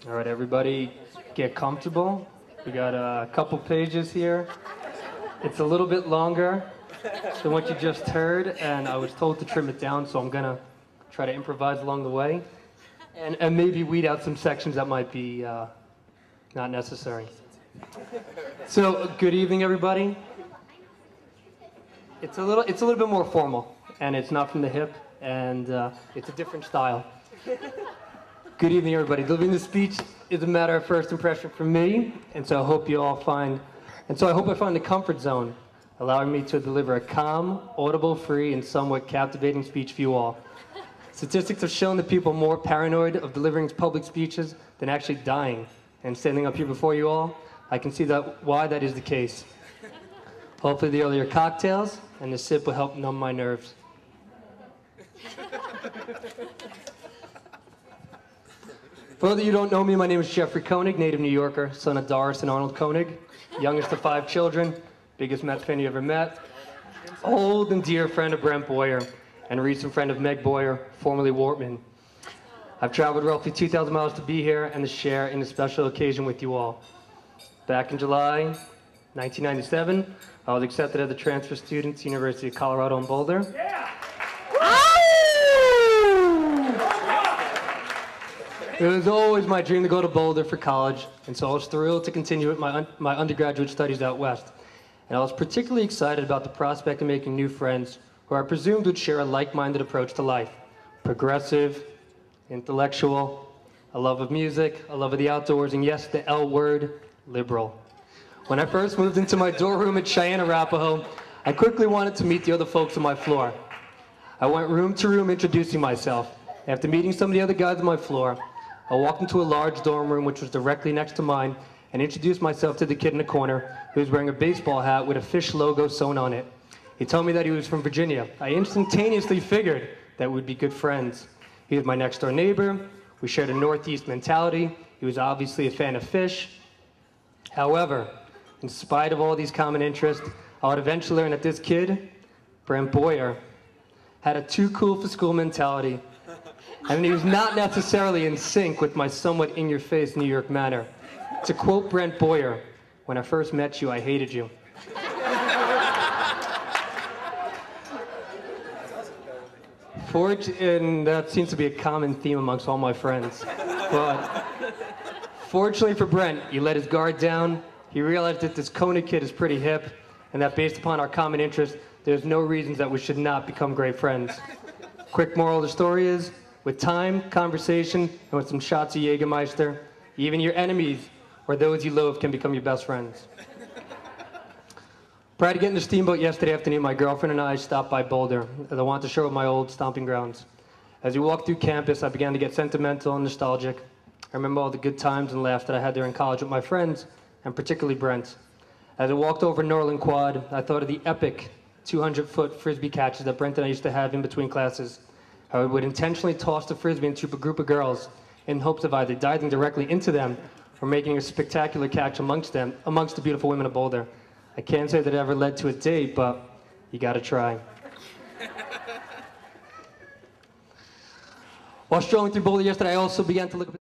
All right, everybody, get comfortable. We got a couple pages here. It's a little bit longer than what you just heard, and I was told to trim it down, so I'm gonna try to improvise along the way, and maybe weed out some sections that might be not necessary. So, good evening, everybody. It's a little bit more formal, and it's not from the hip, and it's a different style. Good evening, everybody. Delivering this speech is a matter of first impression for me, and so I hope you all find, I find the comfort zone, allowing me to deliver a calm, audible, free, and somewhat captivating speech for you all. Statistics have shown that people are more paranoid of delivering public speeches than actually dying and standing up here before you all. I can see why that is the case. Hopefully the earlier cocktails and the sip will help numb my nerves. For those of you who don't know me, my name is Jeffrey Koenig, native New Yorker, son of Doris and Arnold Koenig, youngest of 5 children, biggest Mets fan you ever met, old and dear friend of Brent Boyer, and recent friend of Meg Boyer, formerly Wortman. I've traveled roughly 2,000 miles to be here and to share in a special occasion with you all. Back in July 1997, I was accepted as a transfer student to the University of Colorado in Boulder. Yeah. It was always my dream to go to Boulder for college, and so I was thrilled to continue with my undergraduate studies out west. And I was particularly excited about the prospect of making new friends who I presumed would share a like-minded approach to life. Progressive, intellectual, a love of music, a love of the outdoors, and yes, the L word, liberal. When I first moved into my dorm room at Cheyenne, Arapahoe, I quickly wanted to meet the other folks on my floor. I went room to room introducing myself. After meeting some of the other guys on my floor, I walked into a large dorm room which was directly next to mine and introduced myself to the kid in the corner who was wearing a baseball hat with a fish logo sewn on it. He told me that he was from Virginia. I instantaneously figured that we'd be good friends. He was my next door neighbor. We shared a Northeast mentality. He was obviously a fan of fish. However, in spite of all these common interests, I would eventually learn that this kid, Brent Boyer, had a too cool for school mentality. And he was not necessarily in sync with my somewhat in-your-face New York manner. To quote Brent Boyer, "When I first met you, I hated you." And that seems to be a common theme amongst all my friends. But fortunately for Brent, he let his guard down. He realized that this Koenig kid is pretty hip, and that based upon our common interests, there's no reasons that we should not become great friends. Quick moral of the story is, with time, conversation, and with some shots of Jägermeister, even your enemies or those you loathe can become your best friends. Prior to getting the steamboat yesterday afternoon, my girlfriend and I stopped by Boulder, as I wanted to show her my old stomping grounds. As we walked through campus, I began to get sentimental and nostalgic. I remember all the good times and laughs that I had there in college with my friends, and particularly Brent. As I walked over Norland Quad, I thought of the epic 200-foot frisbee catches that Brent and I used to have in between classes. I would intentionally toss the frisbee into a group of girls in hopes of either diving directly into them or making a spectacular catch amongst the beautiful women of Boulder. I can't say that it ever led to a date, but you gotta try. While strolling through Boulder yesterday, I also began to look